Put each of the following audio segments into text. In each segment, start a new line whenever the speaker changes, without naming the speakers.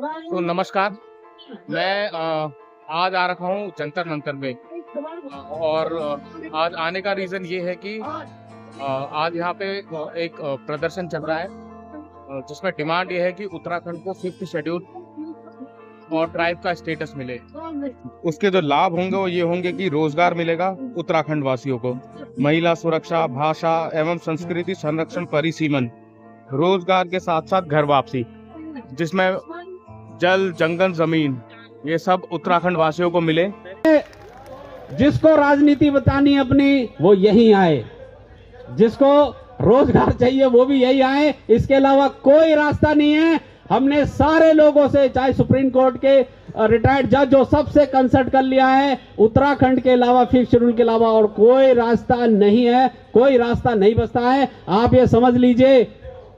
तो नमस्कार। मैं आज आ रखा हूँ जंतर मंतर पे। और आज आने का रीज़न ये है कि आज यहाँ पे एक प्रदर्शन चल रहा है, जिसमें डिमांड ये है कि उत्तराखंड को 5th शेड्यूल और ट्राइब का स्टेटस मिले। उसके जो लाभ होंगे वो ये होंगे कि रोजगार मिलेगा उत्तराखंड वासियों को, महिला सुरक्षा, भाषा एवं संस्कृति संरक्षण, परिसीमन, रोजगार के साथ साथ घर वापसी, जिसमें जल, जंगल, जमीन, ये सब उत्तराखंड वासियों को मिले।
जिसको राजनीति बतानी अपनी वो यही आए, जिसको रोजगार चाहिए वो भी यही आए, इसके अलावा कोई रास्ता नहीं है। हमने सारे लोगों से, चाहे सुप्रीम कोर्ट के रिटायर्ड जज जो, सबसे कंसल्ट कर लिया है। उत्तराखंड के अलावा, 5th शेड्यूल के अलावा और कोई रास्ता नहीं है, कोई रास्ता नहीं बचता है। आप ये समझ लीजिए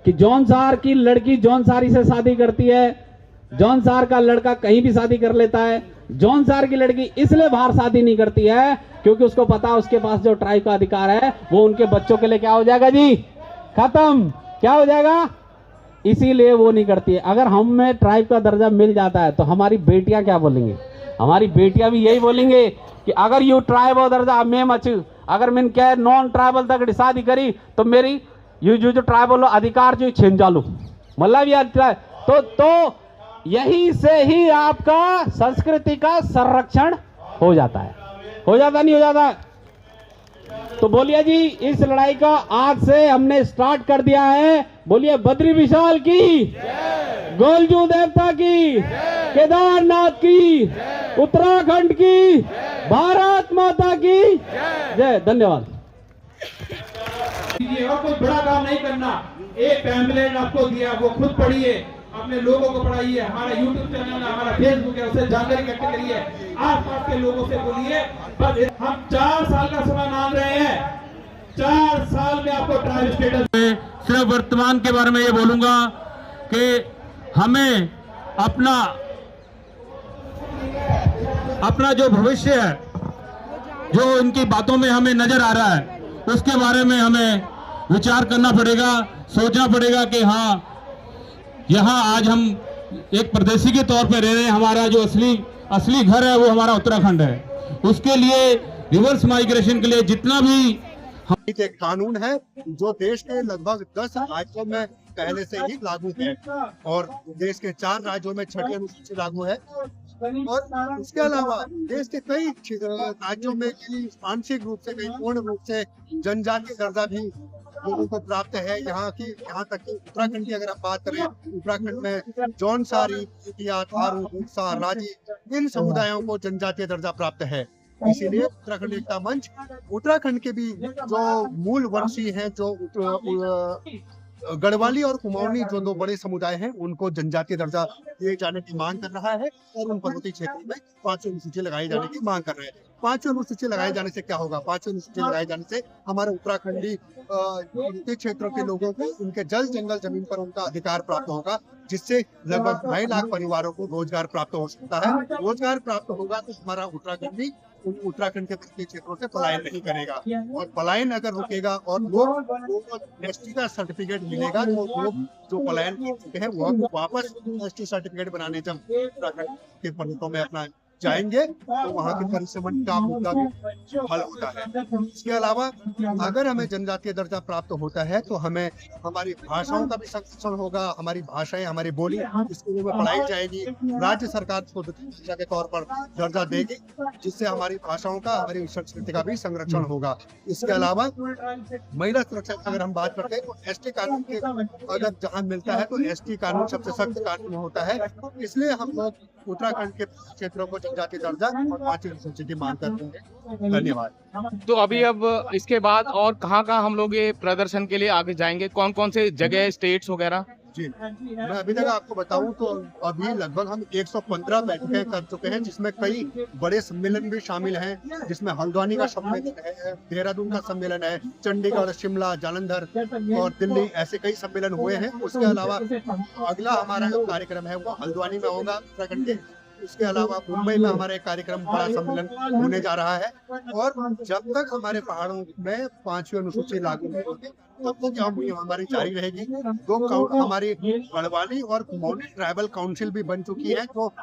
कि जौनसार की लड़की जौनसारी से शादी करती है, जौनसार का लड़का कहीं भी शादी कर लेता है। जौनसार की लड़की इसलिए बाहर शादी नहीं करती है क्योंकि उसको पता है उसके पास जो ट्राइब का अधिकार है वो उनके बच्चों के लिए क्या हो जाएगा जी, खत्म, क्या हो जाएगा, इसीलिए वो नहीं करती है। अगर हमें ट्राइब का दर्जा मिल जाता है तो हमारी बेटियां क्या बोलेंगी? हमारी बेटियां भी यही बोलेंगे कि अगर यू ट्राइब और दर्जा मैं मचू, अगर मैंने क्या नॉन ट्राइबल तक शादी करी तो मेरी यू जो ट्राइबल अधिकार जो छीन जालू, मतलब यार तो यही से ही आपका संस्कृति का संरक्षण हो जाता है। हो जाता नहीं हो जाता? तो बोलिए जी, इस लड़ाई का आज से हमने स्टार्ट कर दिया है। बोलिए बद्री विशाल की, गोलजू देवता की, केदारनाथ की, उत्तराखंड की, भारत माता की जय। धन्यवाद।
और कोई बड़ा काम नहीं करना। एक पैम्फलेट आपको दिया, वो खुद पढ़िए, अपने लोगों को पढ़ाइए। हमारा YouTube चैनल है, हमारा Facebook है, उससे जानकारी इकट्ठी करिए, आसपास के लोगों से बोलिए। बस हम 4 साल का समय मांग रहे हैं, 4 साल में आपको ट्राइब स्टेटस।
सिर्फ वर्तमान के बारे में ये बोलूंगा कि हमें अपना जो भविष्य है, जो इनकी बातों में हमें नजर आ रहा है, उसके बारे में हमें विचार करना पड़ेगा, सोचना पड़ेगा कि हाँ, यहाँ आज हम एक परदेशी के तौर पे रह रहे हैं। हमारा जो असली घर है वो हमारा उत्तराखंड है। उसके लिए रिवर्स माइग्रेशन के लिए जितना भी
एक कानून है जो देश के लगभग 10 राज्यों में पहले से ही लागू है और देश के 4 राज्यों में 6ठी अनुसूची लागू है। और इसके अलावा देश के कई राज्यों में आंशिक रूप से, कई पूर्ण रूप से जनजातीय दर्जा भी लोगों को प्राप्त है। यहाँ तक कि उत्तराखंड की अगर आप बात करें, उत्तराखंड में जौनसारी, थारू, भूसा, राजी, इन समुदायों को जनजातीय दर्जा प्राप्त है। इसीलिए उत्तराखंड एकता मंच उत्तराखंड के भी जो मूल वंशी हैं, जो गढ़वाली और कुमाऊनी, जो 2 बड़े समुदाय हैं, उनको जनजातीय दर्जा दिए जाने की मांग कर रहा है और उन पर्वतीय क्षेत्रों में 5वीं अनुसूची लगाई जाने की मांग कर रहे हैं। 5वीं अनुसूची लगाए जाने से क्या होगा? 5वीं अनुसूची लगाए जाने से हमारे उत्तराखंडी क्षेत्रों के लोगों को उनके जल, जंगल, जमीन पर उनका अधिकार प्राप्त होगा, जिससे लगभग 2.5 लाख परिवारों को रोजगार प्राप्त हो सकता है। रोजगार प्राप्त होगा तो हमारा उत्तराखंडी उत्तराखंड के पर्वतीय क्षेत्रों से पलायन नहीं करेगा, और पलायन अगर रुकेगा और लोग एसटी का सर्टिफिकेट मिलेगा तो लोग जो पलायन कर चुके हैं वो वापस एसटी सर्टिफिकेट बनाने जब उत्तराखंड के पर्वतों में अपना जाएंगे तो वहाँ के परिश्रम का मुद्दा भी हल होता है। इसके अलावा अगर हमें जनजातीय दर्जा प्राप्त होता है तो हमें हमारी भाषाओं का भी संरक्षण होगा। हमारी भाषाएं, हमारी बोली स्कूलों में पढ़ाई जाएगी। राज्य सरकार को शिक्षा के तौर पर दर्जा देगी, जिससे हमारी भाषाओं का, हमारी संस्कृति का भी संरक्षण होगा। इसके अलावा महिला सुरक्षा की अगर हम बात करते हैं तो एसटी कानून के अगर जहाँ मिलता है तो एसटी कानून सबसे सख्त कानून होता है। इसलिए हम लोग उत्तराखंड के क्षेत्रों को जनजातीय दर्जा और 5वीं अनुसूची की मांग करते हैं। धन्यवाद।
तो अब इसके बाद और कहाँ हम लोग ये प्रदर्शन के लिए आगे जाएंगे? कौन से जगह, स्टेट्स वगैरह?
जी, मैं अभी तक आपको बताऊं तो अभी लगभग हम 115 बैठकें कर चुके हैं, जिसमें कई बड़े सम्मेलन भी शामिल हैं, जिसमें हल्द्वानी का सम्मेलन है, देहरादून का सम्मेलन है, चंडीगढ़, शिमला, जालंधर और दिल्ली, ऐसे कई सम्मेलन हुए हैं। उसके अलावा अगला हमारा जो कार्यक्रम है वो हल्द्वानी में होगा, उत्तराखंड के उसके अलावा मुंबई में हमारा एक कार्यक्रम बड़ा सम्मेलन होने जा रहा है। और जब तक हमारे पहाड़ों में 5वीं अनुसूची लागू नहीं होगी तब तक यह मुहिम हमारी जारी रहेगी। हमारी गढ़वाली और मौनी ट्राइबल काउंसिल भी बन चुकी है, तो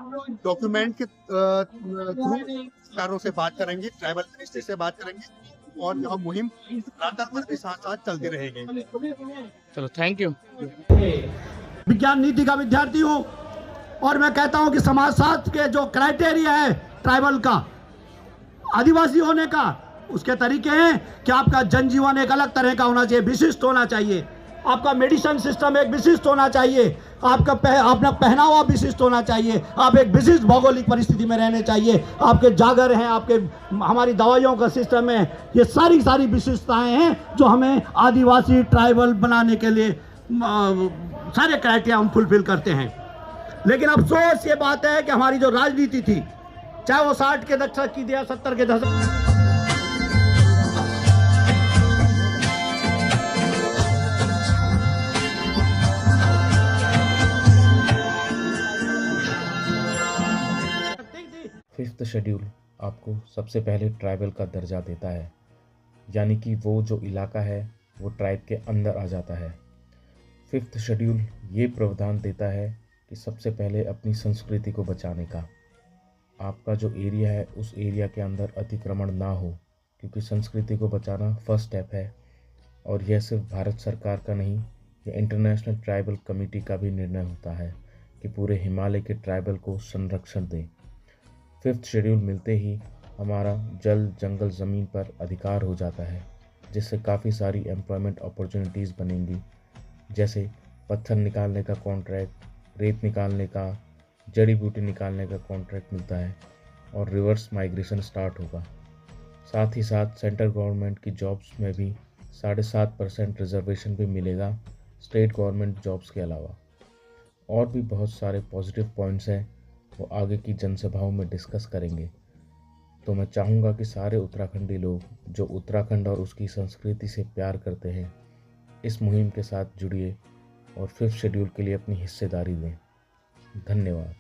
डॉक्यूमेंट के थ्रू सरकारों से बात करेंगे, ट्राइबल मिनिस्ट्री से बात करेंगे और यह मुहिम लगातार के साथ साथ चलती रहेगी।
चलो, थैंक यू।
विज्ञान नीति का विद्यार्थी हूँ और मैं कहता हूँ कि समाजशास्त्र के जो क्राइटेरिया है ट्राइबल का, आदिवासी होने का, उसके तरीके हैं कि आपका जनजीवन एक अलग तरह का होना चाहिए, विशिष्ट होना चाहिए। आपका मेडिसिन सिस्टम एक विशिष्ट होना चाहिए, आपका अपना पहनावा विशिष्ट होना चाहिए, आप एक विशिष्ट भौगोलिक परिस्थिति में रहने चाहिए, आपके जागर हैं, आपके हमारी दवाइयों का सिस्टम है, ये सारी विशिष्टताएं हैं जो हमें आदिवासी ट्राइबल बनाने के लिए सारे क्राइटेरिया हम फुलफिल करते हैं। लेकिन अफसोस ये बात है कि हमारी जो राजनीति थी, चाहे वो 60 के दशक की या 70 के दशक,
फिफ्थ शेड्यूल आपको सबसे पहले ट्राइबल का दर्जा देता है, यानी कि वो जो इलाका है वो ट्राइब के अंदर आ जाता है। फिफ्थ शेड्यूल ये प्रावधान देता है कि सबसे पहले अपनी संस्कृति को बचाने का, आपका जो एरिया है उस एरिया के अंदर अतिक्रमण ना हो, क्योंकि संस्कृति को बचाना फर्स्ट स्टेप है। और यह सिर्फ भारत सरकार का नहीं, यह इंटरनेशनल ट्राइबल कमेटी का भी निर्णय होता है कि पूरे हिमालय के ट्राइबल को संरक्षण दें। फिफ्थ शेड्यूल मिलते ही हमारा जल जंगल ज़मीन पर अधिकार हो जाता है, जिससे काफ़ी सारी एम्प्लॉयमेंट अपॉर्चुनिटीज़ बनेंगी, जैसे पत्थर निकालने का कॉन्ट्रैक्ट, रेत निकालने का, जड़ी बूटी निकालने का कॉन्ट्रैक्ट मिलता है और रिवर्स माइग्रेशन स्टार्ट होगा। साथ ही साथ सेंट्रल गवर्नमेंट की जॉब्स में भी 7.5% रिजर्वेशन भी मिलेगा स्टेट गवर्नमेंट जॉब्स के अलावा। और भी बहुत सारे पॉजिटिव पॉइंट्स हैं, वो आगे की जनसभाओं में डिस्कस करेंगे। तो मैं चाहूँगा कि सारे उत्तराखंडी लोग जो उत्तराखंड और उसकी संस्कृति से प्यार करते हैं, इस मुहिम के साथ जुड़िए और फिफ्थ शेड्यूल के लिए अपनी हिस्सेदारी दें। धन्यवाद।